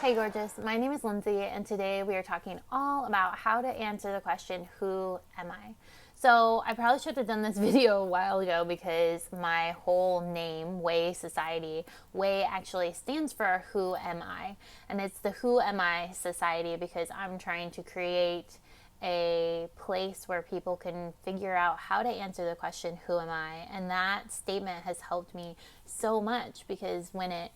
Hey gorgeous, my name is Lindsay and today we are talking all about how to answer the question, who am I? So I probably should have done this video a while ago because my whole name, Way Society, Way actually stands for Who Am I? And it's the Who Am I Society because I'm trying to create a place where people can figure out how to answer the question, who am I? And that statement has helped me so much because when it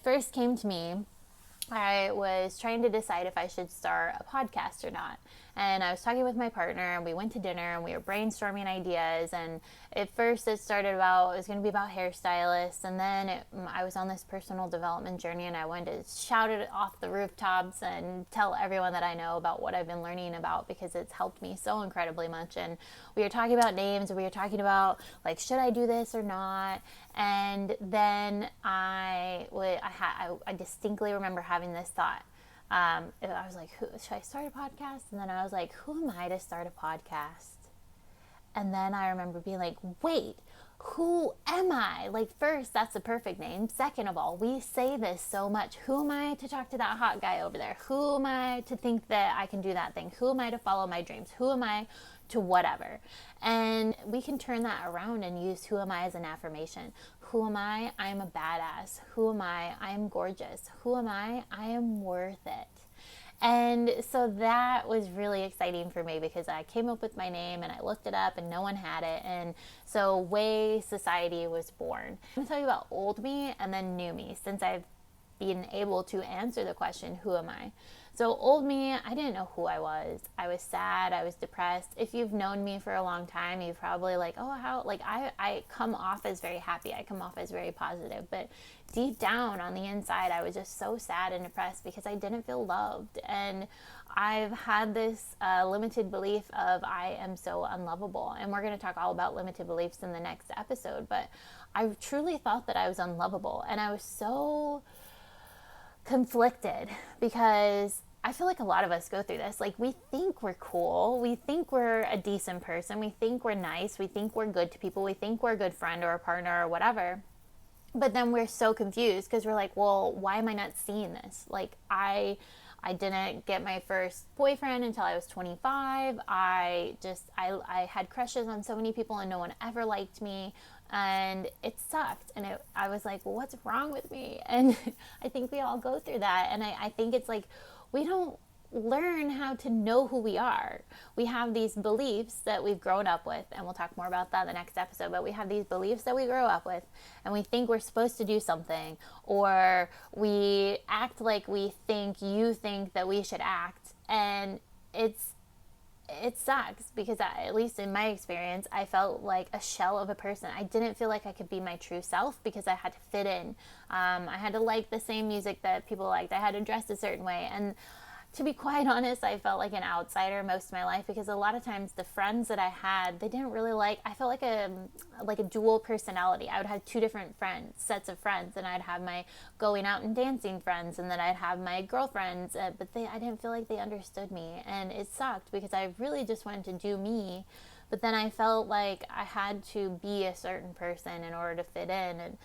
first came to me, I was trying to decide if I should start a podcast or not. And I was talking with my partner and we went to dinner and we were brainstorming ideas. And at first it was going to be about hairstylists. And then I was on this personal development journey and I wanted to shout it off the rooftops and tell everyone that I know about what I've been learning about because it's helped me so incredibly much. And we were talking about names and we were talking about like, should I do this or not? And then I distinctly remember having this thought. I was like, should I start a podcast? And then I was like, who am I to start a podcast? And then I remember being like, wait, who am I? Like, first, that's the perfect name. Second of all, we say this so much. Who am I to talk to that hot guy over there? Who am I to think that I can do that thing? Who am I to follow my dreams? Who am I to whatever? And we can turn that around and use who am I as an affirmation. Who am I? I am a badass. Who am I? I am gorgeous. Who am I? I am worth it. And so that was really exciting for me because I came up with my name and I looked it up and no one had it. And so Way Society was born. I'm going to tell you about old me and then new me since I've been able to answer the question, who am I? So old me, I didn't know who I was. I was sad. I was depressed. If you've known me for a long time, you've probably I come off as very happy. I come off as very positive. But deep down on the inside, I was just so sad and depressed because I didn't feel loved. And I've had this limited belief of I am so unlovable. And we're going to talk all about limited beliefs in the next episode. But I truly thought that I was unlovable. And I was so conflicted because I feel like a lot of us go through this. Like, we think we're cool. We think we're a decent person. We think we're nice. We think we're good to people. We think we're a good friend or a partner or whatever. But then we're so confused because we're like, well, why am I not seeing this? Like, I didn't get my first boyfriend until I was 25. I had crushes on so many people and no one ever liked me. And it sucked. And I was like, well, what's wrong with me? And I think we all go through that. And I think it's like, we don't learn how to know who we are. We have these beliefs that we've grown up with, and we'll talk more about that in the next episode, but we have these beliefs that we grow up with, and we think we're supposed to do something, or we act like we think you think that we should act, and it sucks because at least in my experience, I felt like a shell of a person. I didn't feel like I could be my true self because I had to fit in. I had to like the same music that people liked. I had to dress a certain way. And to be quite honest, I felt like an outsider most of my life because a lot of times the friends that I had, they didn't really I felt like a dual personality. I would have two different sets of friends, and I'd have my going out and dancing friends, and then I'd have my girlfriends, but I didn't feel like they understood me, and it sucked because I really just wanted to do me, but then I felt like I had to be a certain person in order to fit in, and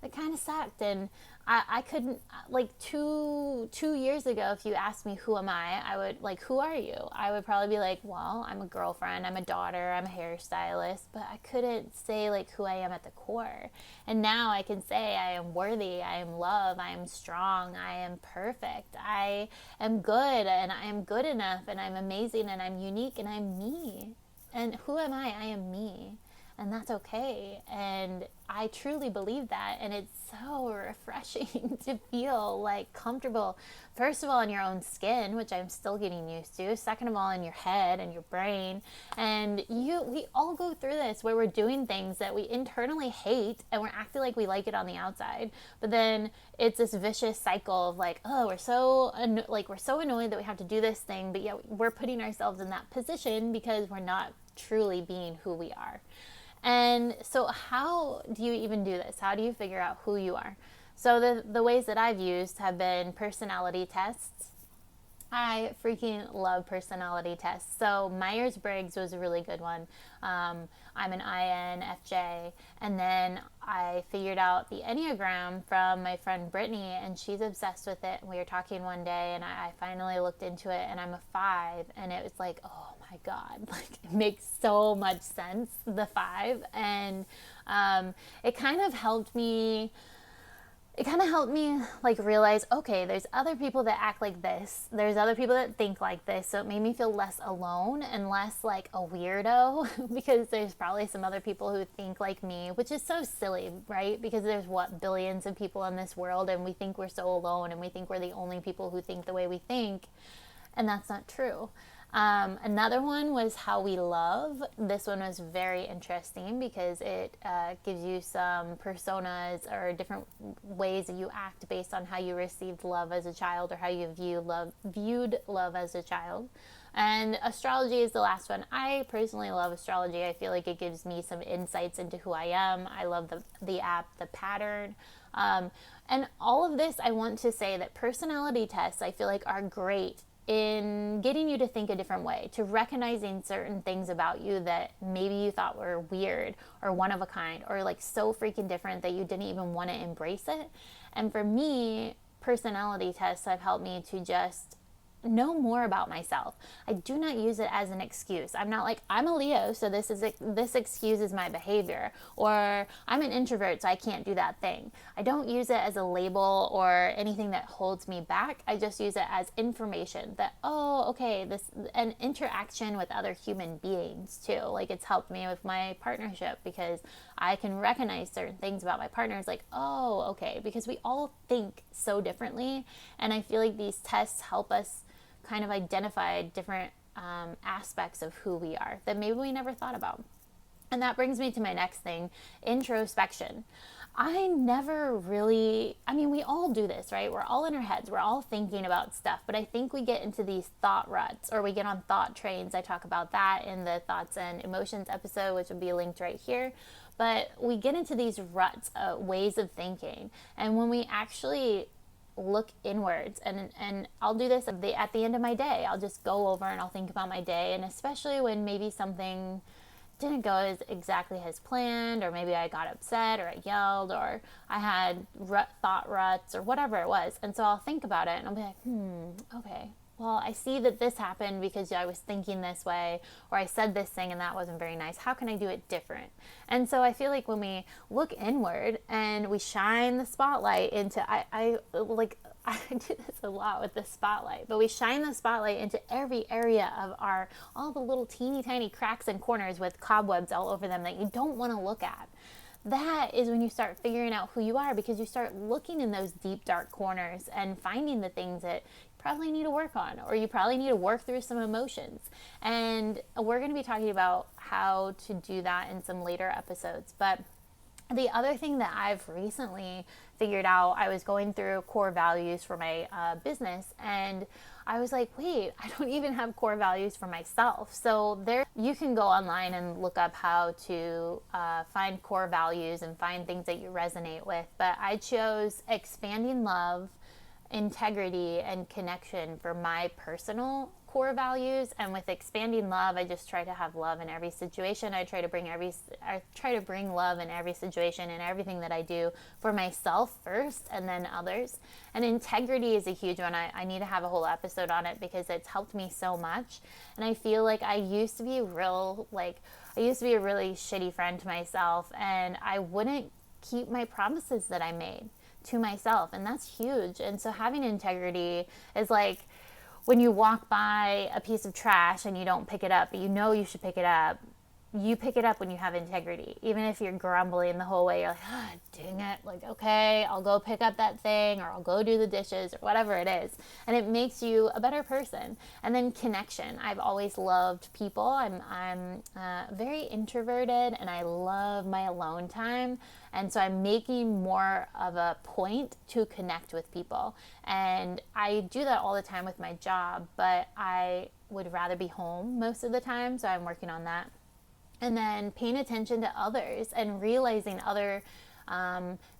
it kind of sucked. And I couldn't, like, two years ago, if you asked me who am I would, like, who are you? I would probably be like, well, I'm a girlfriend, I'm a daughter, I'm a hairstylist, but I couldn't say like who I am at the core. And now I can say I am worthy, I am loved, I am strong, I am perfect, I am good, and I am good enough, and I'm amazing, and I'm unique, and I'm me. And who am I? I am me. And that's okay. And I truly believe that. And it's so refreshing to feel like comfortable, first of all, in your own skin, which I'm still getting used to. Second of all, in your head and your brain. And we all go through this where we're doing things that we internally hate and we're acting like we like it on the outside. But then it's this vicious cycle of like, oh, we're so annoyed that we have to do this thing. But yet we're putting ourselves in that position because we're not truly being who we are. And so how do you even do this? How do you figure out who you are? So the ways that I've used have been personality tests. I freaking love personality tests. So Myers-Briggs was a really good one. I'm an INFJ. And then I figured out the Enneagram from my friend Brittany, and she's obsessed with it. We were talking one day, and I finally looked into it, and I'm a 5. And it was like, oh my God, like it makes so much sense, the 5. And it kind of helped me like realize, okay, there's other people that act like this. There's other people that think like this. So it made me feel less alone and less like a weirdo because there's probably some other people who think like me, which is so silly, right? Because there's billions of people in this world, and we think we're so alone, and we think we're the only people who think the way we think. And that's not true. Another one was how we love. This one was very interesting because it gives you some personas or different ways that you act based on how you received love as a child or how you viewed love as a child. And astrology is the last one. I personally love astrology. I feel like it gives me some insights into who I am. I love the app, the pattern. And all of this, I want to say that personality tests, I feel like, are great in getting you to think a different way, to recognizing certain things about you that maybe you thought were weird or one of a kind or like so freaking different that you didn't even want to embrace it. And for me, personality tests have helped me to just know more about myself. I do not use it as an excuse. I'm not like, I'm a Leo, so this excuses my behavior, or I'm an introvert, so I can't do that thing. I don't use it as a label or anything that holds me back. I just use it as information that, oh, okay, this an interaction with other human beings too. Like it's helped me with my partnership because I can recognize certain things about my partners, like, oh, okay, because we all think so differently, and I feel like these tests help us kind of identify different aspects of who we are that maybe we never thought about. And that brings me to my next thing, introspection. I never really, we all do this, right? We're all in our heads. We're all thinking about stuff. But I think we get into these thought ruts, or we get on thought trains. I talk about that in the thoughts and emotions episode, which will be linked right here. But we get into these ruts, ways of thinking. And when we actually look inwards, and I'll do this at the end of my day, I'll just go over and I'll think about my day, and especially when maybe something didn't go exactly as planned, or maybe I got upset, or I yelled, or I had thought ruts, or whatever it was. And so I'll think about it and I'll be like, okay, well, I see that this happened because I was thinking this way, or I said this thing and that wasn't very nice. How can I do it different? And so I feel like when we look inward and we shine the spotlight into, I do this a lot with the spotlight, but we shine the spotlight into every area of all the little teeny tiny cracks and corners with cobwebs all over them that you don't want to look at. That is when you start figuring out who you are, because you start looking in those deep, dark corners and finding the things that you probably need to work on, or you probably need to work through some emotions. And we're going to be talking about how to do that in some later episodes. But the other thing that I've recently figured out, I was going through core values for my business, and I was like, wait, I don't even have core values for myself. So you can go online and look up how to find core values and find things that you resonate with. But I chose expanding love, integrity, and connection for my personal core values. And with expanding love, I just try to have love in every situation. I try to bring love in every situation and everything that I do, for myself first and then others. And integrity is a huge one. I need to have a whole episode on it because it's helped me so much. And I feel like I used to be a really shitty friend to myself, and I wouldn't keep my promises that I made to myself, and that's huge. And so having integrity is like when you walk by a piece of trash and you don't pick it up, but you know you should pick it up. You pick it up when you have integrity. Even if you're grumbling the whole way, you're like, dang it, like, okay, I'll go pick up that thing, or I'll go do the dishes, or whatever it is. And it makes you a better person. And then connection. I've always loved people. I'm very introverted, and I love my alone time. And so I'm making more of a point to connect with people. And I do that all the time with my job, but I would rather be home most of the time, so I'm working on that. And then paying attention to others and realizing other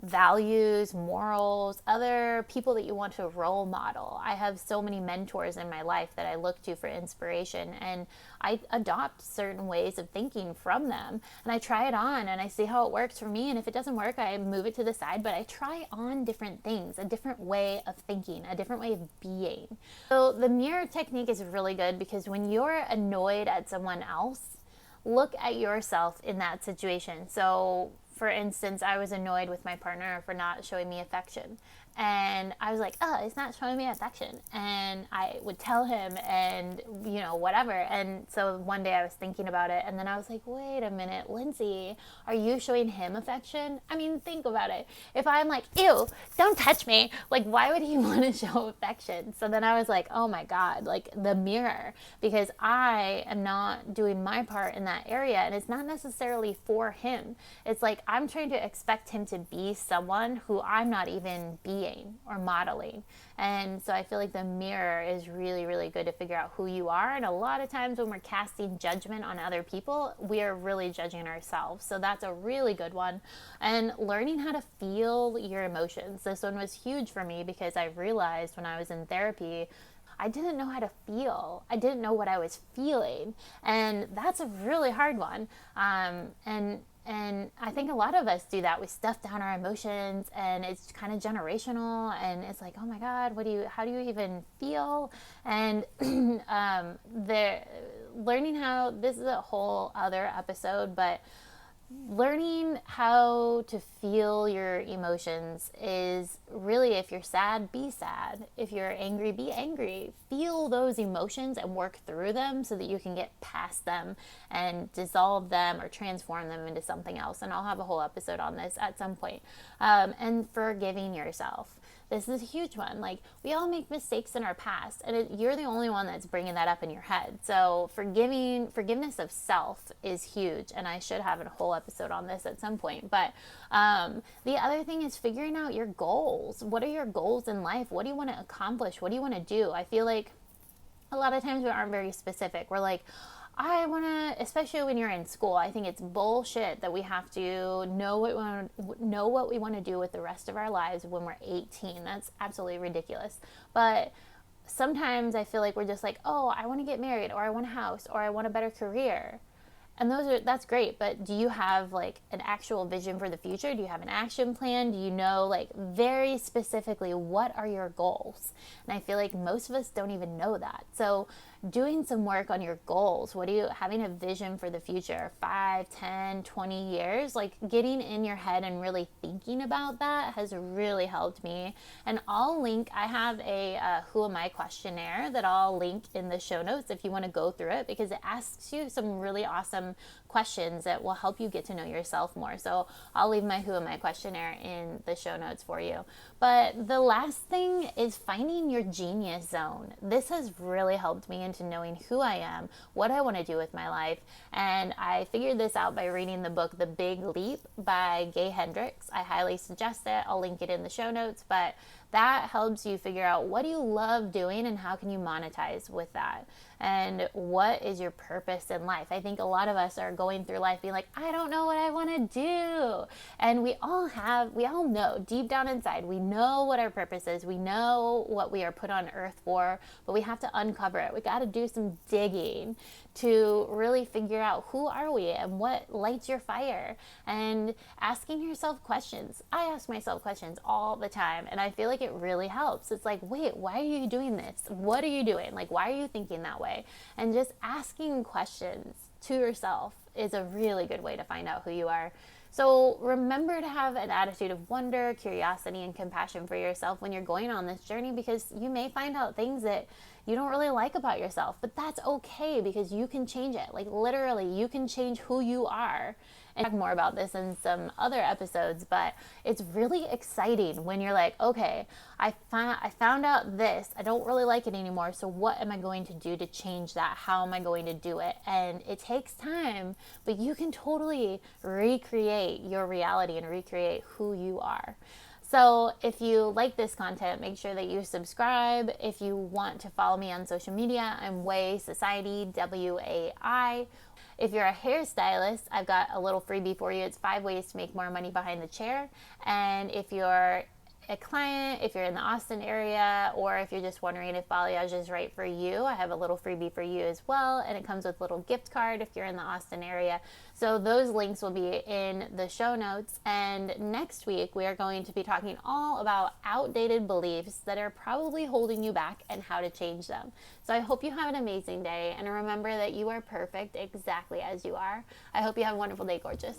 values, morals, other people that you want to role model. I have so many mentors in my life that I look to for inspiration, and I adopt certain ways of thinking from them, and I try it on and I see how it works for me. And if it doesn't work, I move it to the side, but I try on different things, a different way of thinking, a different way of being. So the mirror technique is really good because when you're annoyed at someone else, look at yourself in that situation. So for instance, I was annoyed with my partner for not showing me affection. And I was like, oh, it's not showing me affection. And I would tell him and, whatever. And so one day I was thinking about it. And then I was like, wait a minute, Lindsay, are you showing him affection? I mean, think about it. If I'm like, ew, don't touch me, like, why would he want to show affection? So then I was like, oh my God, like the mirror, because I am not doing my part in that area. And it's not necessarily for him. It's like, I'm trying to expect him to be someone who I'm not even being or modeling. And so I feel like the mirror is really, really good to figure out who you are. And a lot of times when we're casting judgment on other people, we are really judging ourselves. So that's a really good one. And learning how to feel your emotions. This one was huge for me because I realized when I was in therapy, I didn't know how to feel. I didn't know what I was feeling. And that's a really hard one. And I think a lot of us do that. We stuff down our emotions, and it's kind of generational, and it's like, oh my God, how do you even feel? And learning how, this is a whole other episode, but learning how to feel your emotions is really, if you're sad, be sad. If you're angry, be angry. Feel those emotions and work through them so that you can get past them and dissolve them or transform them into something else. And I'll have a whole episode on this at some point. And forgiving yourself. This is a huge one. Like, we all make mistakes in our past, and you're the only one that's bringing that up in your head. So forgiveness of self is huge, and I should have a whole episode on this at some point. But the other thing is figuring out your goals. What are your goals in life? What do you want to accomplish? What do you want to do? I feel like a lot of times we aren't very specific. We're like, I want to, especially when you're in school, I think it's bullshit that we have to know what we want to do with the rest of our lives when we're 18. That's absolutely ridiculous. But sometimes I feel like we're just like, oh, I want to get married, or I want a house, or I want a better career. And that's great, but do you have like an actual vision for the future? Do you have an action plan? Do you know like very specifically what are your goals? And I feel like most of us don't even know that. So doing some work on your goals, having a vision for the future, 5, 10, 20 years, like getting in your head and really thinking about that has really helped me. And I have a Who Am I questionnaire that I'll link in the show notes if you want to go through it, because it asks you some really awesome questions that will help you get to know yourself more. So I'll leave my Who Am I questionnaire in the show notes for you. But the last thing is finding your genius zone. This has really helped me into knowing who I am, what I want to do with my life. And I figured this out by reading the book The Big Leap by Gay Hendricks. I highly suggest it. I'll link it in the show notes. But that helps you figure out what do you love doing and how can you monetize with that, and what is your purpose in life. I think a lot of us are going through life being like, I don't know what I want to do. And we all know deep down inside, we know what our purpose is. We know what we are put on earth for, but we have to uncover it. We got to do some digging to really figure out who are we and what lights your fire, and asking yourself questions. I ask myself questions all the time, and I feel like it really helps. It's like, wait, why are you doing this? What are you doing? Like, why are you thinking that way? And just asking questions to yourself is a really good way to find out who you are. So remember to have an attitude of wonder, curiosity, and compassion for yourself when you're going on this journey, because you may find out things that you don't really like about yourself, but that's okay because you can change it. Like, literally, you can change who you are. And I'll talk more about this in some other episodes, but it's really exciting when you're like, okay, I found out this, I don't really like it anymore, so what am I going to do to change that? How am I going to do it? And it takes time, but you can totally recreate your reality and recreate who you are. So if you like this content, make sure that you subscribe. If you want to follow me on social media, I'm Way Society, WAI. If you're a hairstylist, I've got a little freebie for you. It's 5 ways to make more money behind the chair. And if you're a client, if you're in the Austin area, or if you're just wondering if balayage is right for you, I have a little freebie for you as well, and it comes with a little gift card if you're in the Austin area. So those links will be in the show notes. And next week we are going to be talking all about outdated beliefs that are probably holding you back and how to change them. So I hope you have an amazing day, and remember that you are perfect exactly as you are. I hope you have a wonderful day, gorgeous.